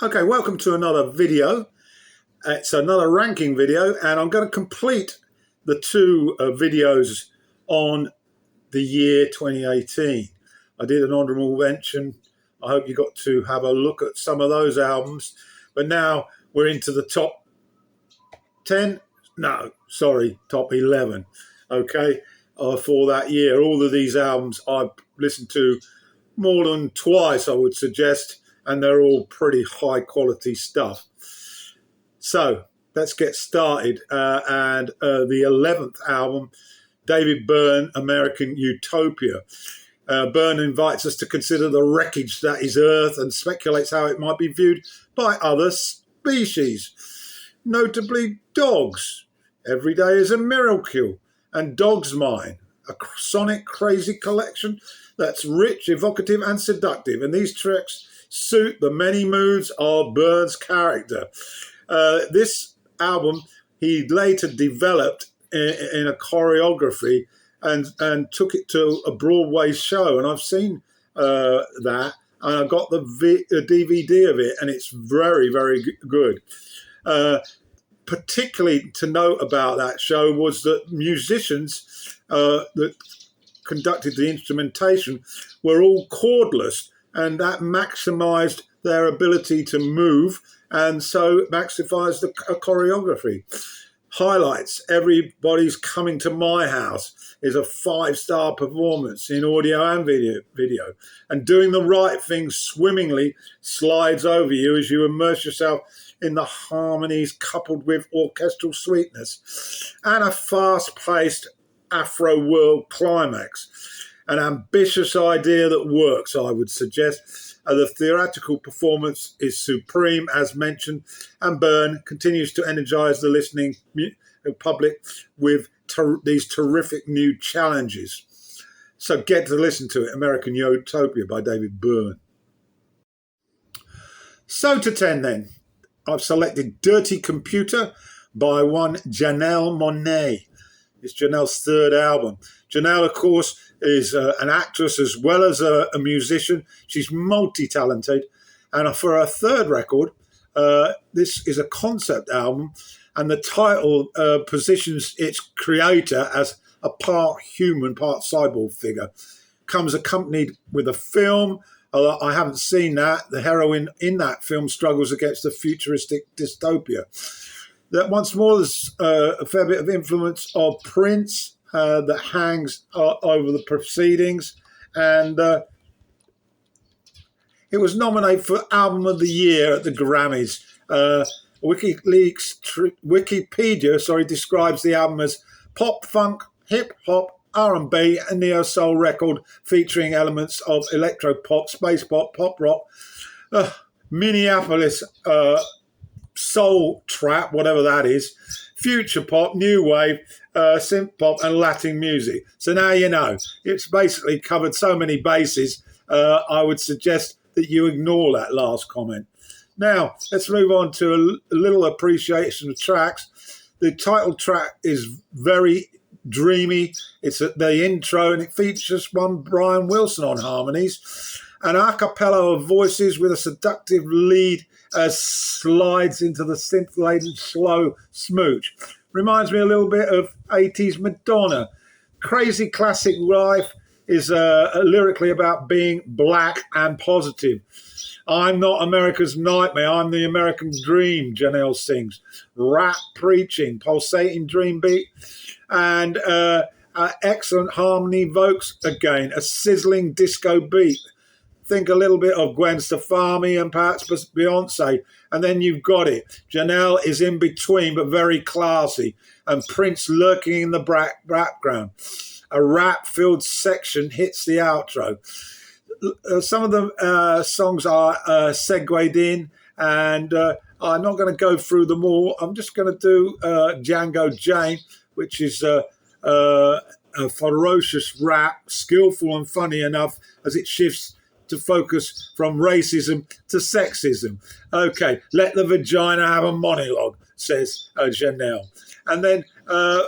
Okay, welcome to another video. It's another ranking video, and I'm going to complete the two videos on the year 2018. I did an honourable mention. I hope you got to have a look at some of those albums. But now we're into the top 10. No, sorry, top 11. Okay, for that year. All of these albums I've listened to more than twice, I would suggest, and they're all pretty high quality stuff. So let's get started. And the 11th album, David Byrne, American Utopia. Byrne invites us to consider the wreckage that is Earth and speculates how it might be viewed by other species, notably dogs. Every day is a miracle, and Dog's Mine, a sonic crazy collection that's rich, evocative, and seductive. And these tracks suit the many moods of Byrne's character. This album he later developed in a choreography and took it to a Broadway show. And I've seen that, and I got the DVD of it, and it's very, very good. Particularly to note about that show was that musicians that conducted the instrumentation were all cordless, and that maximised their ability to move, and so it maximised the choreography. Highlights: Everybody's Coming to My House is a 5-star performance in audio and video, and Doing the Right Thing swimmingly slides over you as you immerse yourself in the harmonies coupled with orchestral sweetness, and a fast-paced Afro world climax. An ambitious idea that works, I would suggest. The theatrical performance is supreme, as mentioned, and Byrne continues to energise the listening public with these terrific new challenges. So get to listen to it. American Utopia by David Byrne. So to 10 then. I've selected Dirty Computer by one Janelle Monáe. It's Janelle's third album. Janelle, of course, is an actress as well as a musician. She's multi-talented. And for her third record, this is a concept album. And the title positions its creator as a part human, part cyborg figure. Comes accompanied with a film. I haven't seen that. The heroine in that film struggles against the futuristic dystopia. That once more, there's a fair bit of influence of Prince that hangs over the proceedings. And it was nominated for Album of the Year at the Grammys. Wikipedia describes the album as pop, funk, hip-hop, R&B and neo-soul record featuring elements of electro-pop, space pop, pop rock, Minneapolis soul trap, whatever that is, future pop, new wave, synth pop and Latin music. So now you know. It's basically covered so many bases, I would suggest that you ignore that last comment. Now, let's move on to a little appreciation of tracks. The title track is very dreamy. It's at the intro, and it features one Brian Wilson on harmonies, an a cappella of voices with a seductive lead slides into the synth-laden slow smooch. Reminds me a little bit of 80s Madonna. Crazy Classic Life is lyrically about being black and positive. I'm not America's nightmare, I'm the American dream, Janelle sings. Rap preaching, pulsating dream beat, and excellent harmony evokes, again, a sizzling disco beat. Think a little bit of Gwen Stefani and perhaps Beyonce, and then you've got it. Janelle is in between, but very classy, and Prince lurking in the background. A rap-filled section hits the outro. Some of the songs are segued in, and I'm not going to go through them all. I'm just going to do Django Jane, which is a ferocious rap, skillful and funny enough as it shifts to focus from racism to sexism. Okay, let the vagina have a monologue, says Janelle. And then a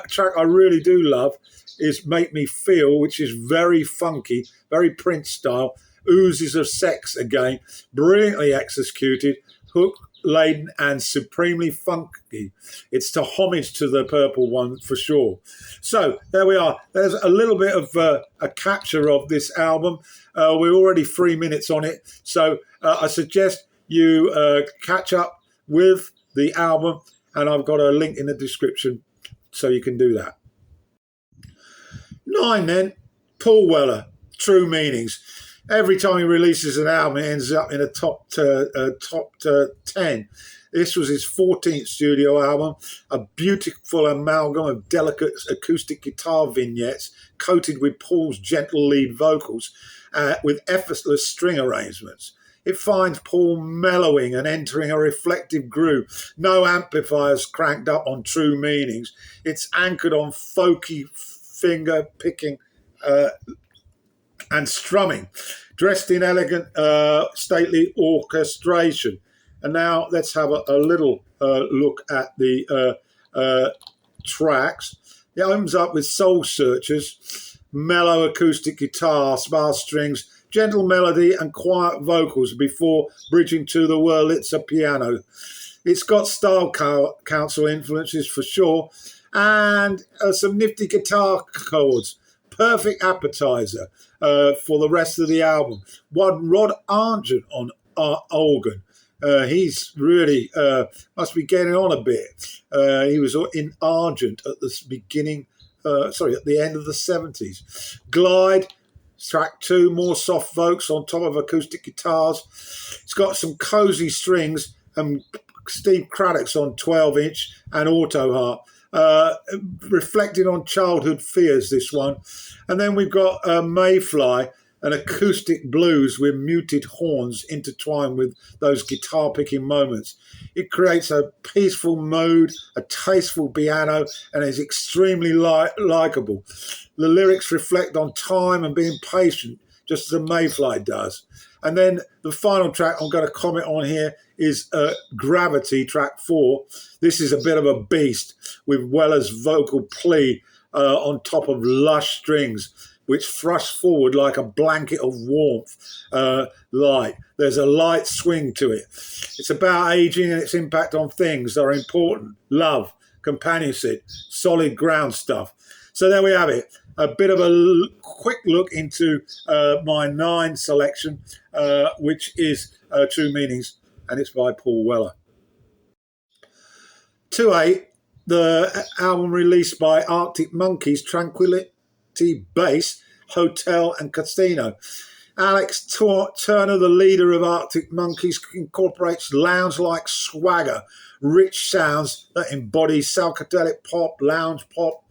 track I really do love is Make Me Feel, which is very funky, very Prince style, oozes of sex again, brilliantly executed, hook-laden and supremely funky. It's to homage to the purple one for sure. So there we are. There's a little bit of a capture of this album. We're already 3 minutes on it, so I suggest you catch up with the album, and I've got a link in the description so you can do that. 9 then, Paul Weller, True Meanings. Every time he releases an album, it ends up in a top 10. This was his 14th studio album, a beautiful amalgam of delicate acoustic guitar vignettes coated with Paul's gentle lead vocals with effortless string arrangements. It finds Paul mellowing and entering a reflective groove. No amplifiers cranked up on True Meanings. It's anchored on folky finger picking and strumming, dressed in elegant, stately orchestration. And now let's have a little look at the tracks. It opens up with Soul Searchers, mellow acoustic guitar, sparse strings, gentle melody and quiet vocals before bridging to the Wurlitzer piano. It's got Style Council influences for sure, and some nifty guitar chords. Perfect appetizer for the rest of the album. One Rod Argent on organ. He's really must be getting on a bit. He was in Argent at the beginning, at the end of the 70s. Glide, track 2, more soft vocals on top of acoustic guitars. It's got some cozy strings and Steve Craddock's on 12-inch and auto harp. Reflecting on childhood fears, this one. And then we've got Mayfly, an acoustic blues with muted horns intertwined with those guitar picking moments. It creates a peaceful mood, a tasteful piano, and is extremely likable. The lyrics reflect on time and being patient, just as a Mayfly does. And then the final track I'm going to comment on here is Gravity, track 4. This is a bit of a beast with Weller's vocal plea on top of lush strings, which thrust forward like a blanket of warmth, light. There's a light swing to it. It's about aging and its impact on things that are important. Love, companionship, solid ground stuff. So there we have it. A bit of a quick look into my 9 selection, which is True Meanings, and it's by Paul Weller. 2-8, the album released by Arctic Monkeys, Tranquility Base, Hotel and Casino. Alex Turner, the leader of Arctic Monkeys, incorporates lounge-like swagger, rich sounds that embody psychedelic pop, lounge pop,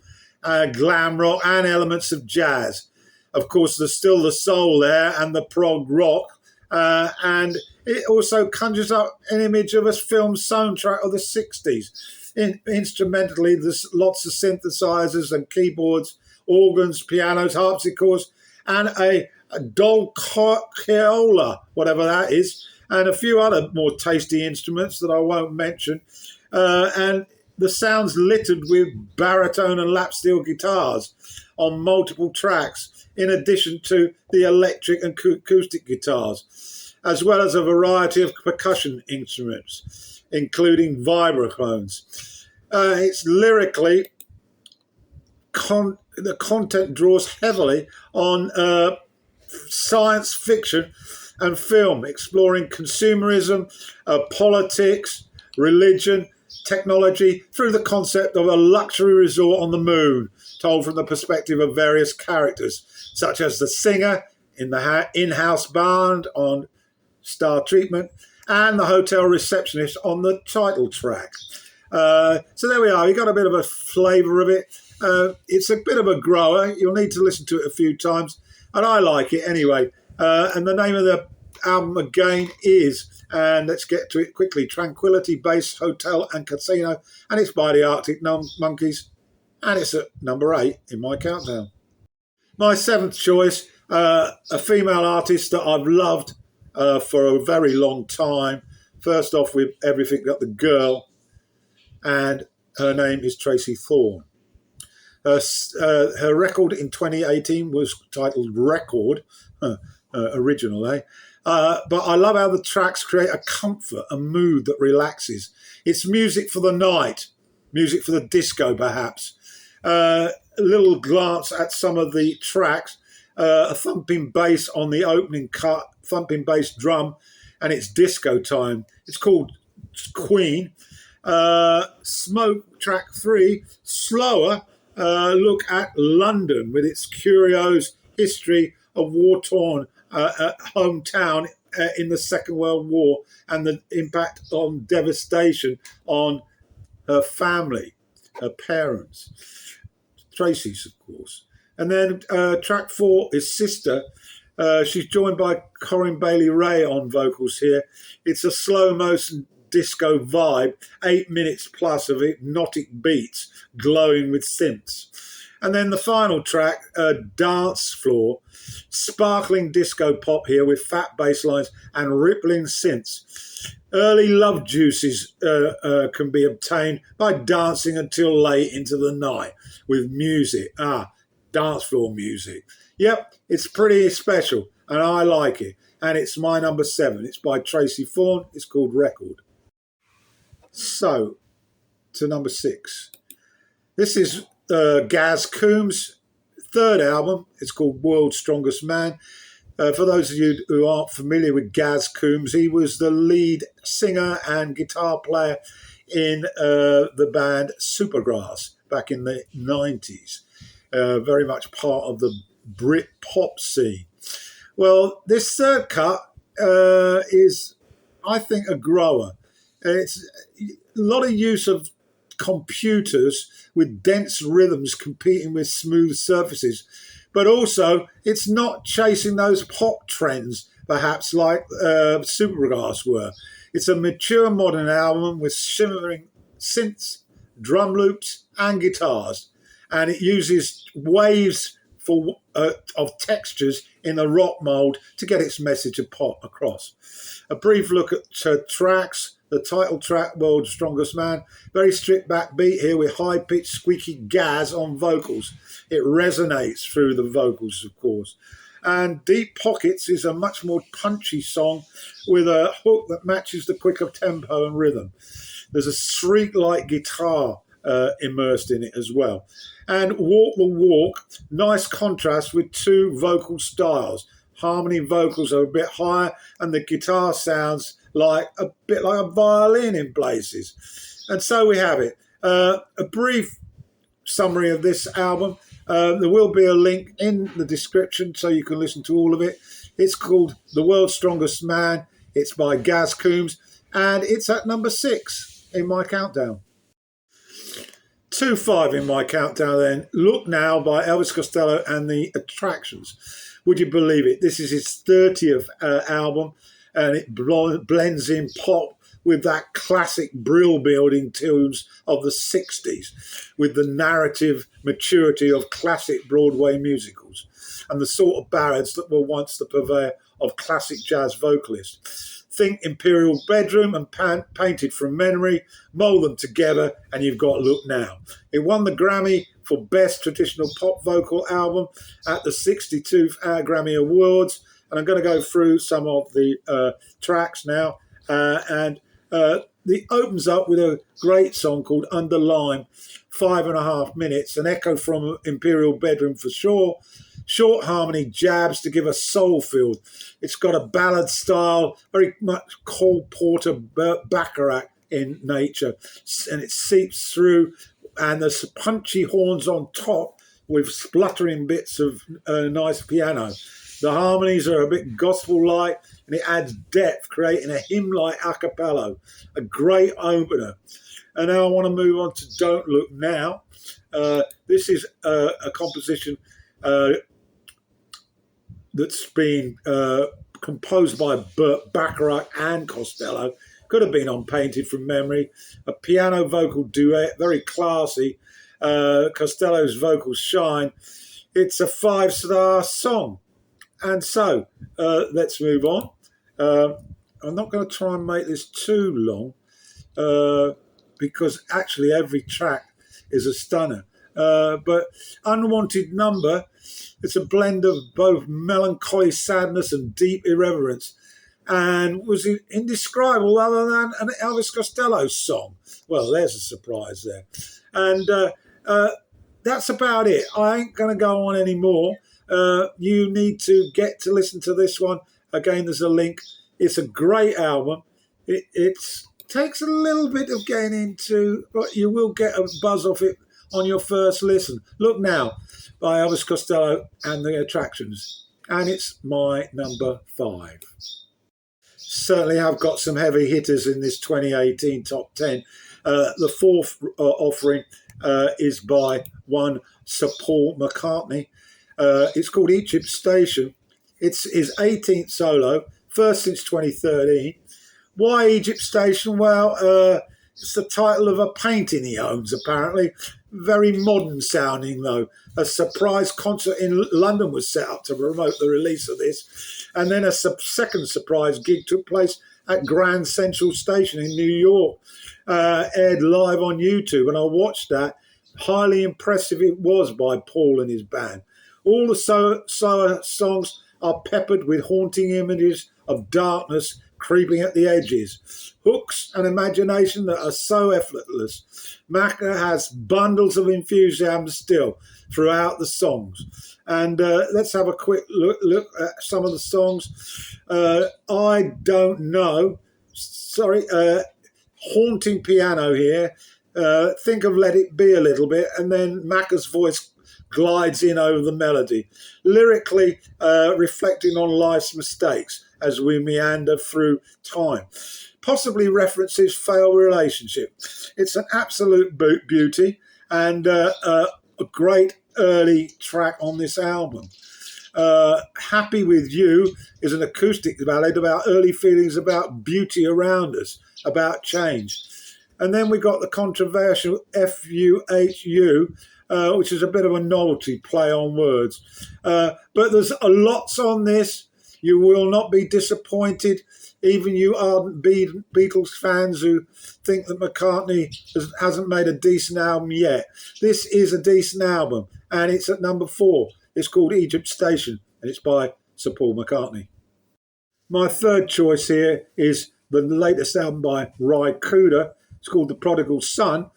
glam rock and elements of jazz. Of course, there's still the soul there and the prog rock, and it also conjures up an image of a film soundtrack of the 60s. Instrumentally, there's lots of synthesizers and keyboards, organs, pianos, harpsichords, and a dolceola, whatever that is, and a few other more tasty instruments that I won't mention. And the sounds littered with baritone and lap steel guitars on multiple tracks, in addition to the electric and acoustic guitars, as well as a variety of percussion instruments, including vibraphones. It's lyrically, the content draws heavily on science fiction and film, exploring consumerism, politics, religion, technology through the concept of a luxury resort on the moon, told from the perspective of various characters, such as the singer in the in-house band on Star Treatment and the hotel receptionist on the title track. So there we are. You got a bit of a flavour of it. It's a bit of a grower. You'll need to listen to it a few times, and I like it anyway. And the name of the album again is, and let's get to it quickly, Tranquility Base, Hotel and Casino, and it's by the Arctic Monkeys, and it's at number 8 in my countdown. My 7th choice, a female artist that I've loved for a very long time. First off with Everything But the Girl, and her name is Tracy Thorn. Her record in 2018 was titled Record, original, eh? But I love how the tracks create a comfort, a mood that relaxes. It's music for the night, music for the disco, perhaps. A little glance at some of the tracks. A thumping bass on the opening cut, thumping bass drum, and it's disco time. It's called Queen. Smoke, track 3, slower. Look at London with its curios history of war-torn hometown in the Second World War and the impact on devastation on her family, her parents, Tracy's, of course. And then track 4 is Sister. She's joined by Corinne Bailey Ray on vocals here. It's a slow motion disco vibe, 8 minutes plus of hypnotic beats glowing with synths. And then the final track, Dance Floor, sparkling disco pop here with fat bass lines and rippling synths. Early love juices can be obtained by dancing until late into the night with music. Dance floor music. Yep, it's pretty special and I like it. And it's my number 7. It's by Tracy Fawn. It's called Record. So, to number 6. This is Gaz Coombs' third album. It's called World's Strongest Man. For those of you who aren't familiar with Gaz Coombs, he was the lead singer and guitar player in the band Supergrass back in the 90s. Very much part of the Brit pop scene. Well, this third cut is, I think, a grower. It's a lot of use of computers with dense rhythms competing with smooth surfaces. But also, it's not chasing those pop trends, perhaps, like Supergrass were. It's a mature modern album with shimmering synths, drum loops, and guitars. And it uses waves of textures in the rock mold to get its message of pop across. A brief look at tracks. The title track, World's Strongest Man, very stripped back beat here with high-pitched squeaky Gaz on vocals. It resonates through the vocals, of course. And Deep Pockets is a much more punchy song with a hook that matches the quicker tempo and rhythm. There's a shriek-like guitar immersed in it as well. And Walk the Walk, nice contrast with two vocal styles. Harmony vocals are a bit higher and the guitar sounds like a bit like a violin in places. And so we have it. A brief summary of this album. There will be a link in the description so you can listen to all of it. It's called The World's Strongest Man. It's by Gaz Coombs and it's at number 6 in my countdown. 2-5 in my countdown then. Look Now by Elvis Costello and the Attractions. Would you believe it? This is his 30th album and it blends in pop with that classic brill building tunes of the 60s with the narrative maturity of classic Broadway musicals and the sort of ballads that were once the purveyor of classic jazz vocalists. Think Imperial Bedroom and Painted from Memory, mold them together and you've got Look Now. It won the Grammy for Best Traditional Pop Vocal Album at the 62th Grammy Awards. And I'm going to go through some of the tracks now. It opens up with a great song called Under Lime, 5.5 minutes, an echo from Imperial Bedroom for sure. Short harmony jabs to give a soul feel. It's got a ballad style, very much Cole Porter Bacharach in nature, and it seeps through, and there's punchy horns on top with spluttering bits of nice piano. The harmonies are a bit gospel-like, and it adds depth, creating a hymn-like a cappella. A great opener. And now I want to move on to Don't Look Now. This is a composition that's been composed by Bacharach and Costello. Could have been on Painted from Memory. A piano vocal duet, very classy. Costello's vocals shine. It's a 5-star song. And so, let's move on. I'm not going to try and make this too long because actually every track is a stunner. But Unwanted Number, it's a blend of both melancholy sadness and deep irreverence, and was indescribable other than an Elvis Costello song. Well, there's a surprise there. And that's about it. I ain't going to go on anymore. You need to get to listen to this one. Again, there's a link. It's a great album. It takes a little bit of getting into, but you will get a buzz off it on your first listen. Look Now by Elvis Costello and the Attractions. And it's my number 5. Certainly have got some heavy hitters in this 2018 top 10. The fourth offering is by one Sir Paul McCartney. It's called Egypt Station. It's his 18th solo, first since 2013. Why Egypt Station? Well, it's the title of a painting he owns, apparently. Very modern sounding, though. A surprise concert in London was set up to promote the release of this. And then a second surprise gig took place at Grand Central Station in New York, aired live on YouTube. And I watched that. Highly impressive it was by Paul and his band. All the songs are peppered with haunting images of darkness creeping at the edges, hooks and imagination that are so effortless. Macca has bundles of enthusiasm still throughout the songs. And let's have a quick look at some of the songs. I Don't Know. Sorry, haunting piano here. Think of Let It Be a little bit, and then Macca's voice glides in over the melody, lyrically reflecting on life's mistakes as we meander through time. Possibly references failed relationship. It's an absolute beauty and a great early track on this album. Happy With You is an acoustic ballad about early feelings about beauty around us, about change. And then we got the controversial FUHU, which is a bit of a novelty play on words. But there's lots on this. You will not be disappointed, even you ardent Beatles fans who think that McCartney hasn't made a decent album yet. This is a decent album, and it's at number 4. It's called Egypt Station, and it's by Sir Paul McCartney. My third choice here is the latest album by Ry Cooder. It's called The Prodigal Son,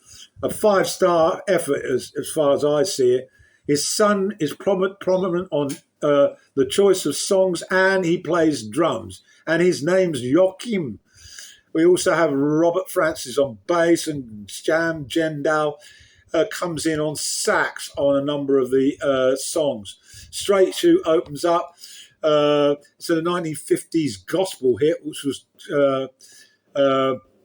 a 5-star effort as far as I see it. His son is prominent on the choice of songs, and he plays drums. And his name's Joachim. We also have Robert Francis on bass, and Jam Jendal comes in on sax on a number of the songs. Straight Shoot opens up. It's a 1950s gospel hit, which was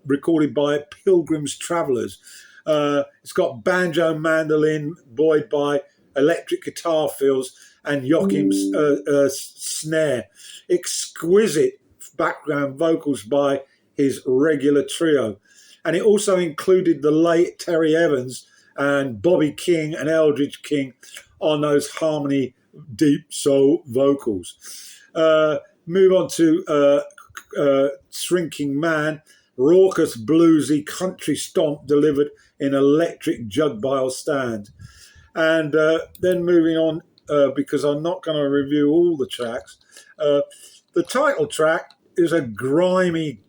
recorded by Pilgrim's Travellers. It's got banjo, mandolin, buoyed by electric guitar fills, and Joachim's snare. Exquisite background vocals by his regular trio. And it also included the late Terry Evans and Bobby King and Eldridge King on those harmony deep soul vocals. Move on to Shrinking Man, raucous bluesy country stomp delivered in electric jug bile stand. And then moving on, because I'm not going to review all the tracks, the title track is a grimy,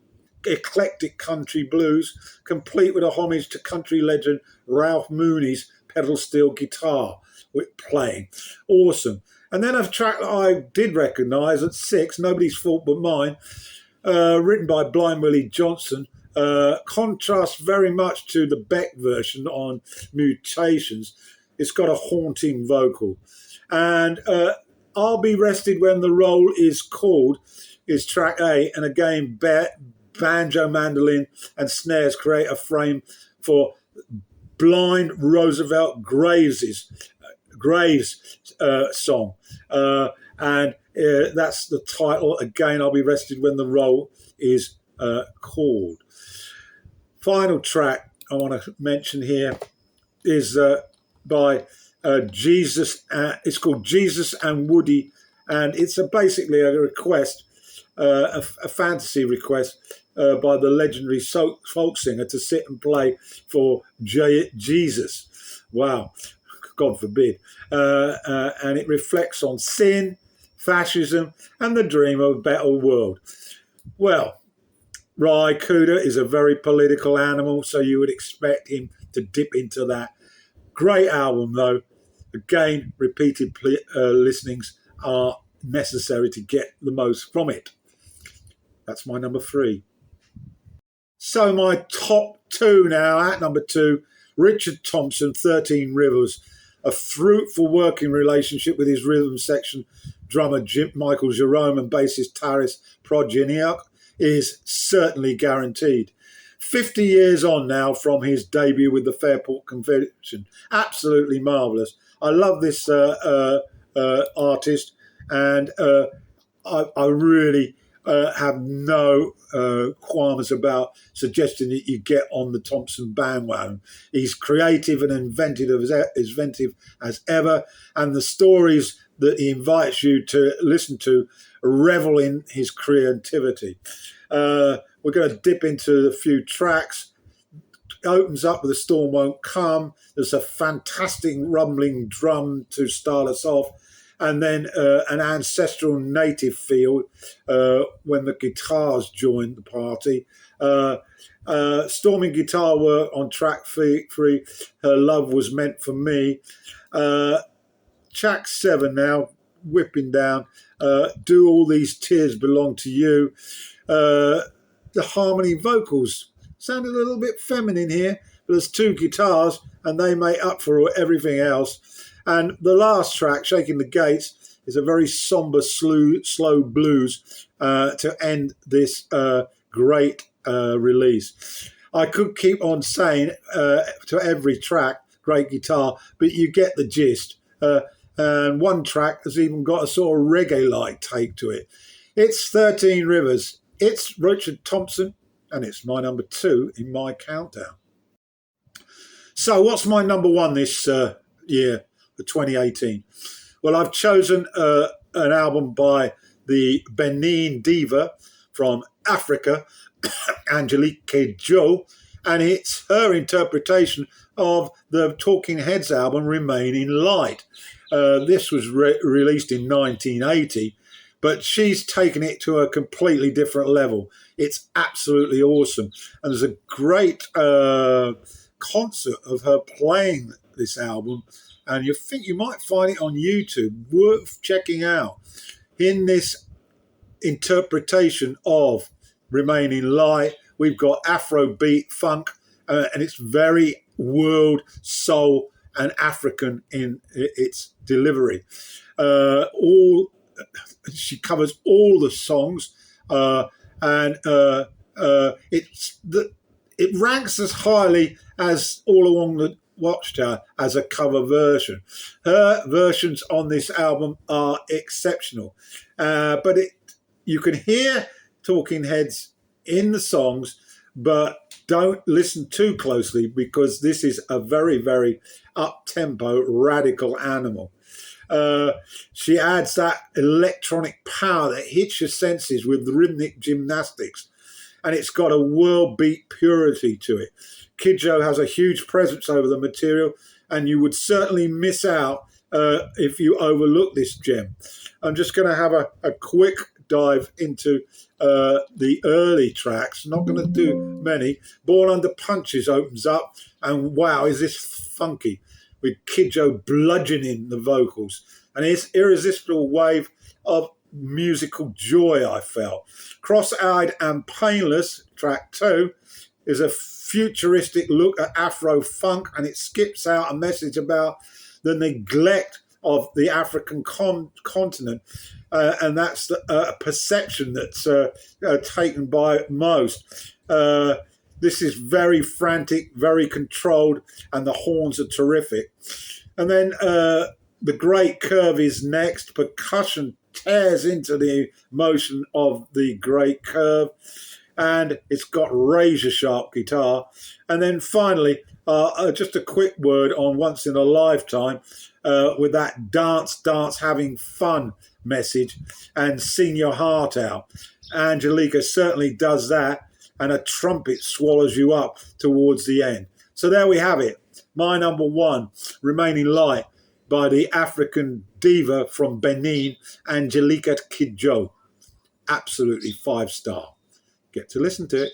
eclectic country blues, complete with a homage to country legend Ralph Mooney's pedal steel guitar with playing. Awesome. And then a track that I did recognise at 6, Nobody's Fault But Mine, written by Blind Willie Johnson, contrasts very much to the Beck version on Mutations. It's got a haunting vocal. And I'll Be Rested When the Roll Is Called is track 8, and again, banjo, mandolin and snares create a frame for Blind Roosevelt Graves' song. And that's the title. Again, I'll Be Rested When the Roll Is Called. Final track I want to mention here is by Jesus. It's called Jesus and Woody, and it's basically a request, a fantasy request by the legendary folk singer to sit and play for Jesus. Wow. God forbid. And it reflects on sin, fascism, and the dream of a better world. Well, Ry Cooder is a very political animal, so you would expect him to dip into that. Great album, though. Again, repeated listenings are necessary to get the most from it. That's my number 3. So my top 2 now. At number 2, Richard Thompson, 13 Rivers. A fruitful working relationship with his rhythm section drummer Michael Jerome and bassist Taris Progeniuk is certainly guaranteed. 50 years on now from his debut with the Fairport Convention. Absolutely marvellous. I love this artist, and I really have no qualms about suggesting that you get on the Thompson bandwagon. He's creative and inventive as ever, and the stories that he invites you to listen to revel in his creativity. We're going to dip into a few tracks. It opens up with A Storm Won't Come. There's a fantastic rumbling drum to start us off, and then an ancestral native feel when the guitars join the party. Storming guitar work on track 3, Her Love Was Meant For Me. Track 7 now, whipping down. Do All These Tears Belong To You. The harmony vocals sound a little bit feminine here, but there's 2 guitars and they make up for everything else. And the last track, Shaking the Gates, is a very somber, slow blues to end this great release. I could keep on saying to every track, great guitar, but you get the gist. And one track has even got a sort of reggae-like take to it. It's 13 Rivers. It's Richard Thompson, and it's my number 2 in my countdown. So what's my number 1 this year, for 2018? Well, I've chosen an album by the Benin diva from Africa, Angelique Kidjo, and it's her interpretation of the Talking Heads album, Remaining Light. This was released in 1980, but she's taken it to a completely different level. It's absolutely awesome. And there's a great concert of her playing this album, and you think you might find it on YouTube, worth checking out. In this interpretation of Remaining Light, we've got Afrobeat, funk, and it's very world, soul, and African in its delivery. She covers all the songs, and it ranks as highly as All Along the Watchtower as a cover version. Her versions on this album are exceptional, but you can hear Talking Heads in the songs, but don't listen too closely because this is a very, very up-tempo, radical animal. She adds that electronic power that hits your senses with rhythmic gymnastics, and it's got a world beat purity to it. Kidjo has a huge presence over the material, and you would certainly miss out if you overlook this gem. I'm just going to have a quick dive into the early tracks. Not going to do many. Born Under Punches opens up, and wow, is this funky, with Kidjo bludgeoning the vocals. And his irresistible wave of musical joy I felt. Cross-Eyed and Painless, track 2, is a futuristic look at Afro funk, and it skips out a message about the neglect of the African continent, and that's a perception that's taken by most. This is very frantic, very controlled, and the horns are terrific. And then the great curve is next. Percussion tears into the motion of the great curve, and it's got razor sharp guitar. And then finally, just a quick word on Once in a Lifetime with that dance, having fun message and sing your heart out. Angelica certainly does that, and a trumpet swallows you up towards the end. So there we have it. My number one, Remaining Light, by the African diva from Benin, Angelica Kidjo. Absolutely 5-star. Get to listen to it.